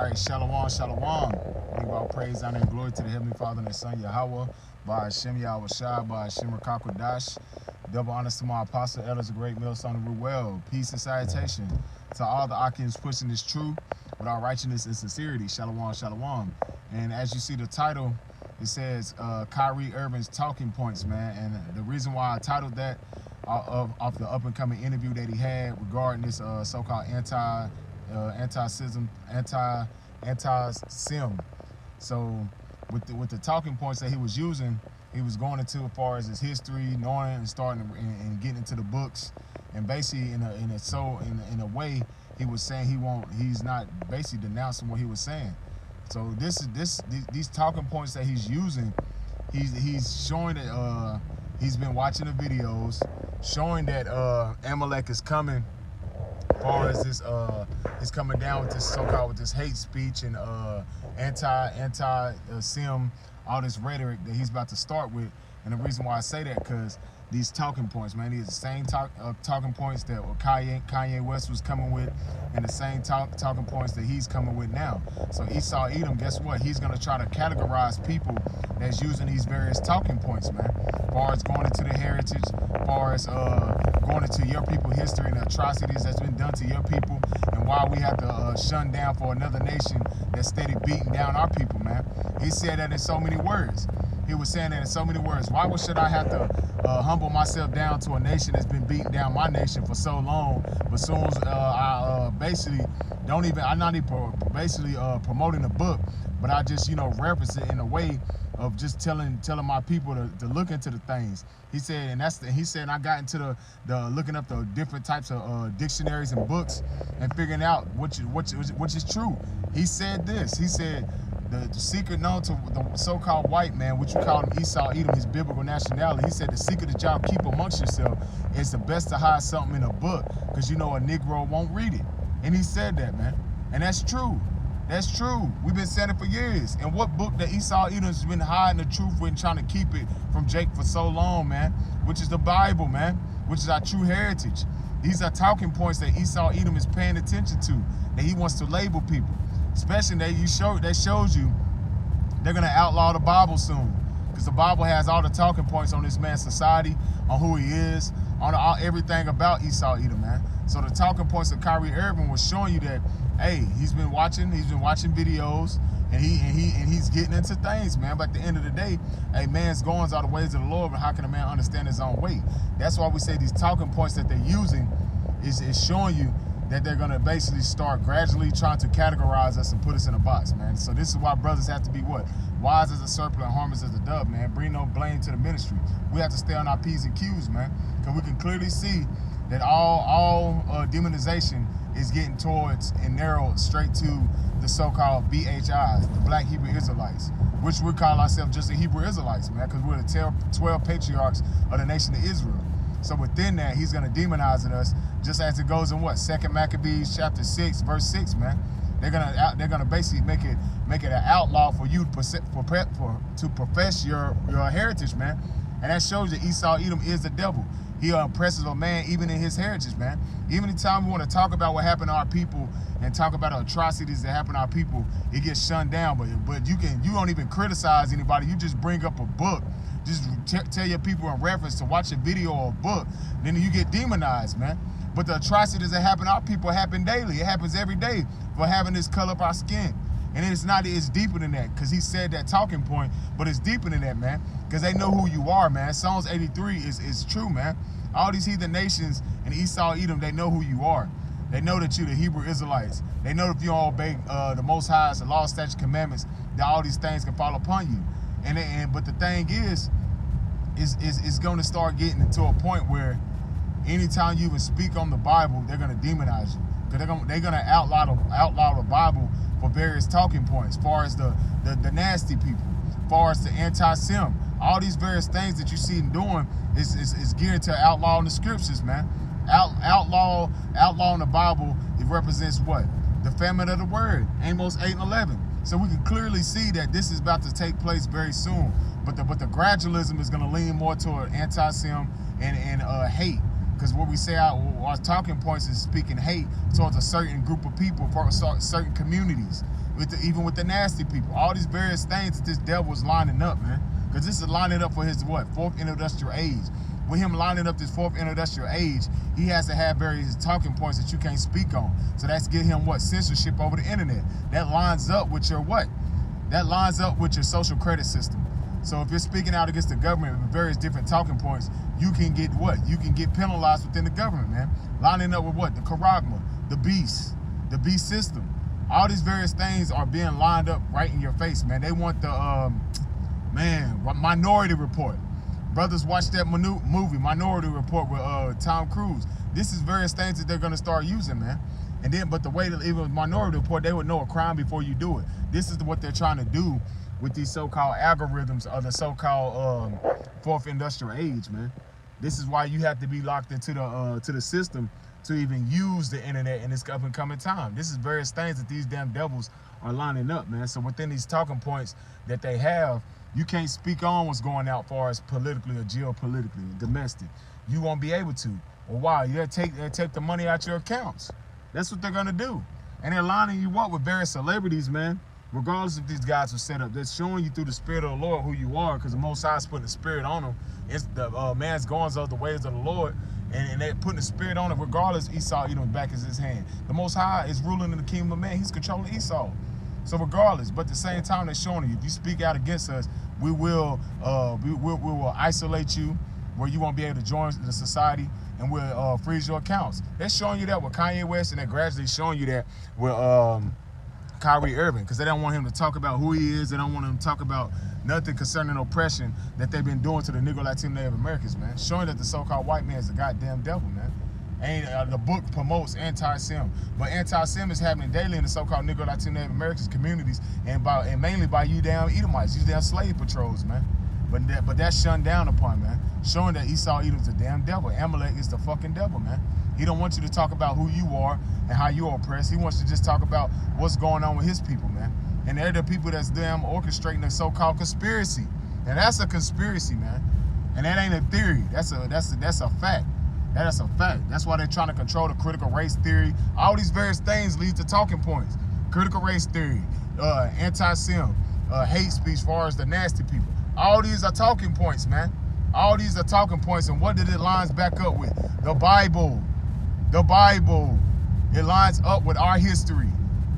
All right, shalom, shalom. Give all praise, honor, and glory to the Heavenly Father and His Son, Yahweh, by Hashem Yahweh Shai, by Hashem Rakakwadash. Double honors to my apostle, elders, a great millstone of Ruel. Peace and salutation to all the Akins pushing this truth with all righteousness and sincerity. Shalom, shalom. And as you see the title, it says Kyrie Irving's talking points, man. And the reason why I titled that off the up-and-coming interview that he had regarding this so-called anti-sim. So with the talking points that he was using, he was going into as far as his history, knowing and starting and getting into the books, and basically in a way he was saying he's not basically denouncing what he was saying. So these talking points that he's using, he's showing that he's been watching the videos, showing that Amalek is coming. As far as this, he's coming down with this so-called with this hate speech and anti-sim, all this rhetoric that he's about to start with. And the reason why I say that, because these talking points, man, these are the same talking points that Kanye West was coming with, and the same talking points that he's coming with now. So Esau Edom, guess what? He's gonna try to categorize people that's using these various talking points, man. As far as going into the heritage, as far as going into your people history and the atrocities that's been done to your people, and why we have to shun down for another nation that's steady beating down our people, man. He said that in so many words. He was saying that in so many words. Why should I have to humble myself down to a nation that's been beating down my nation for so long? But soon as I basically don't even, I'm not even basically promoting the book, but I just, reference it in a way of just telling my people to look into the things. He said, and I got into the looking up the different types of dictionaries and books and figuring out which is true. He said this. He said, the secret known to the so-called white man, which you call him Esau Edom, his biblical nationality, he said the secret that y'all keep amongst yourself is the best to hide something in a book, because a Negro won't read it. And he said that, man. And that's true. That's true. We've been saying it for years. And what book that Esau Edom's been hiding the truth with and trying to keep it from Jake for so long, man, which is the Bible, man, which is our true heritage. These are talking points that Esau Edom is paying attention to, that he wants to label people. Especially that shows you they're gonna outlaw the Bible soon, because the Bible has all the talking points on this man's society, on who he is, on everything about Esau Edom, man. So the talking points of Kyrie Irving was showing you that, hey, he's been watching videos, and he's getting into things, man. But at the end of the day, a man's goings are the ways of the Lord, but how can a man understand his own way? That's why we say these talking points that they're using is showing you that they're gonna basically start gradually trying to categorize us and put us in a box, man. So this is why brothers have to be what? Wise as a serpent and harmless as a dove, man. Bring no blame to the ministry. We have to stay on our P's and Q's, man, because we can clearly see that all demonization is getting towards and narrowed straight to the so-called BHIs, the Black Hebrew Israelites, which we call ourselves just the Hebrew Israelites, man, because we're the 12 patriarchs of the nation of Israel. So within that, he's going to demonize us, just as it goes in what? 2 Maccabees chapter 6, verse 6, man. They're gonna basically make it an outlaw for you to profess your heritage, man. And that shows that Esau Edom is the devil. He oppresses a man even in his heritage, man. Even anytime we want to talk about what happened to our people and talk about the atrocities that happen to our people, it gets shunned down. But you don't even criticize anybody. You just bring up a book. Just tell your people in reference to watch a video or a book, then you get demonized, man. But the atrocities that happen to our people happen daily. It happens every day for having this color up our skin. And it's deeper than that, because he said that talking point, but it's deeper than that, man, because they know who you are, man. Psalms 83 is true, man. All these heathen nations and Esau Edom, they know who you are. They know that you're the Hebrew Israelites. They know if you don't obey the Most High's, the law, statutes, commandments, that all these things can fall upon you. But the thing is going to start getting to a point where anytime you even speak on the Bible, they're going to demonize you. Because they're going to outlaw the Bible for various talking points, as far as the nasty people, as far as the anti-sim. All these various things that you see them doing is geared to outlawing the scriptures, man. Outlawing the Bible, it represents what? The famine of the word, Amos 8:11. So we can clearly see that this is about to take place very soon. But the gradualism is going to lean more toward anti-sim and hate. Because what we say, our talking points is speaking hate towards a certain group of people, for certain communities. even with the nasty people. All these various things that this devil is lining up, man. Because this is lining up for his, what, 4th industrial age. With him lining up this 4th industrial age, he has to have various talking points that you can't speak on. So that's get him, what, censorship over the internet. That lines up with your what? That lines up with your social credit system. So if you're speaking out against the government with various different talking points, you can get what? You can get penalized within the government, man. Lining up with what? The charagma, the beast system. All these various things are being lined up right in your face, man. They want the, Minority Report. Brothers watch that movie, Minority Report, with Tom Cruise. This is various things that they're going to start using, man. And then, but the way that even with Minority Report, they would know a crime before you do it. This is what they're trying to do with these so-called algorithms of the so-called 4th industrial age, man. This is why you have to be locked into the system to even use the internet in this up and coming time. This is various things that these damn devils are lining up, man. So within these talking points that they have, you can't speak on what's going out far as politically or geopolitically, domestic. You won't be able to. Or why? They'll take the money out your accounts. That's what they're gonna do. And they're lining you up with various celebrities, man. Regardless if these guys are set up, they're showing you through the Spirit of the Lord who you are, because the Most High is putting the Spirit on them. It's the man's goings of the ways of the Lord, and they're putting the Spirit on them. Regardless, Esau, back is his hand. The Most High is ruling in the kingdom of man. He's controlling Esau. So regardless, but at the same time, they're showing you, if you speak out against us, we will isolate you, where you won't be able to join the society, and we'll freeze your accounts. They're showing you that with Kanye West, and they're gradually showing you that with Kyrie Irving, because they don't want him to talk about who he is. They don't want him to talk about nothing concerning oppression that they've been doing to the Negro, Latino, Native Americans, man. Showing that the so-called white man is a goddamn devil, man. And the book promotes anti-Sem, but anti-Sem is happening daily in the so-called Negro, Latino, Native Americans communities, and mainly by you damn Edomites, you damn slave patrols, man. But that's shunned down upon, man. Showing that Esau Edom's a damn devil. Amalek is the fucking devil, man. He don't want you to talk about who you are and how you're oppressed. He wants you to just talk about what's going on with his people, man. And they're the people that's damn orchestrating the so-called conspiracy. And that's a conspiracy, man. And that ain't a theory. That's a fact. That's a fact. That's why they're trying to control the critical race theory. All these various things lead to talking points. Critical race theory, anti-Sem, hate speech as far as the nasty people. All these are talking points, man. All these are talking points. And what did it lines back up with? The Bible. The Bible. It lines up with our history.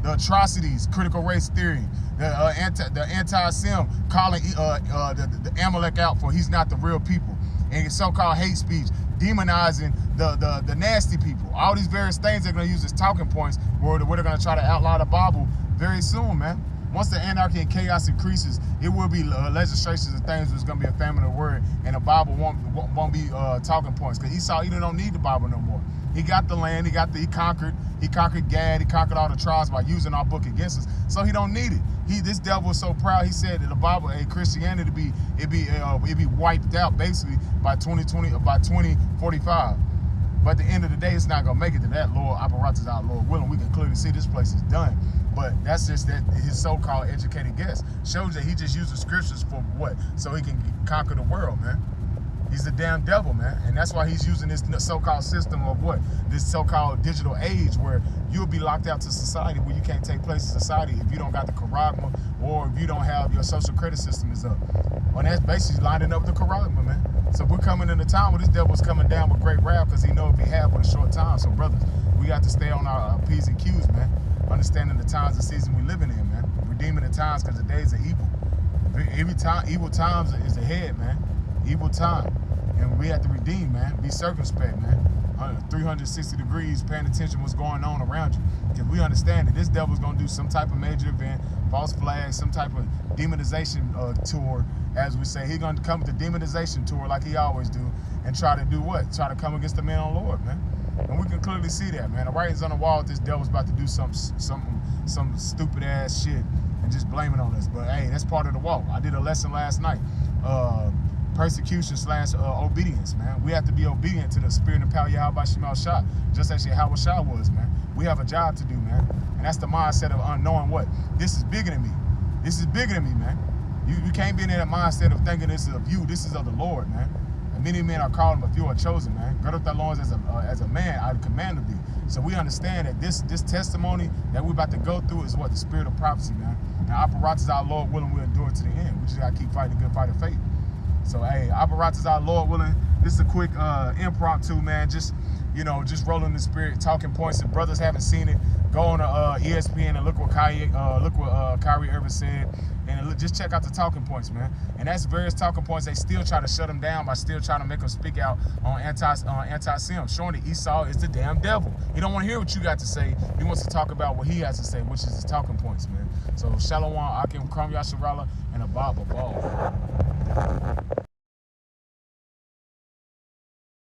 The atrocities, critical race theory, the anti-Sem calling the Amalek out for he's not the real people. And so-called hate speech, demonizing the nasty people. All these various things they're going to use as talking points where they're going to try to outlaw the Bible very soon, man. Once the anarchy and chaos increases, it will be legislations and things. There's going to be a famine of word, and the Bible won't be talking points. Because Esau either don't need the Bible no more. He got the land. He conquered Gad. He conquered all the tribes by using our book against us. So he don't need it. This devil is so proud. He said that the Bible, Christianity, it'd be wiped out basically by 2045. But at the end of the day, it's not gonna make it to that. Lord, apparatus out, Lord willing. We can clearly see this place is done. But that's just that his so-called educated guess shows that he just uses scriptures for what? So he can conquer the world, man. He's the damn devil, man. And that's why he's using this so-called system of what? This so-called digital age where you'll be locked out to society, where you can't take place in society if you don't got the charagma, or if you don't have your social credit system is up. Well, that's basically lining up with the charagma, man. So we're coming in a time where this devil's coming down with great wrath, because he knows we have in a short time. So brothers, we got to stay on our P's and Q's, man. Understanding the times and season we living in, man. Redeeming the times, because the days are evil. Every time, evil times is ahead, man. Evil time. And we have to redeem, man. Be circumspect, man. 360 degrees, paying attention what's going on around you. Because we understand that this devil's going to do some type of major event, false flag, some type of demonization tour, as we say. He's going to come with the demonization tour like he always do, and try to do what? Try to come against the man on the Lord, man. And we can clearly see that, man. The writing's on the wall. This devil's about to do some stupid ass shit and just blame it on us. But hey, that's part of the walk. I did a lesson last night. Persecution / obedience, man. We have to be obedient to the spirit and power of Yahweh Shemal Shah, just as Yahweh Shah was, man. We have a job to do, man. And that's the mindset of unknowing what? This is bigger than me. This is bigger than me, man. You can't be in that mindset of thinking this is of you. This is of the Lord, man. Many men are called, but few are chosen, man. Gird up thy loins as a man, I command thee. So we understand that this testimony that we're about to go through is what the spirit of prophecy, man. And apparatus our Lord willing, we'll endure to the end. We just gotta keep fighting the good fight of faith. So hey, apparatus our Lord willing. This is a quick impromptu, man. Just just rolling the spirit, talking points. If brothers haven't seen it, go on to ESPN and look what Kyrie Irving said, and just check out the talking points, man. And that's various talking points. They still try to shut him down by still trying to make him speak out on anti-Sim, showing that Esau is the damn devil. He don't want to hear what you got to say. He wants to talk about what he has to say, which is his talking points, man. So Shalom, Akim, Kram Yasharala, and Abba Ball.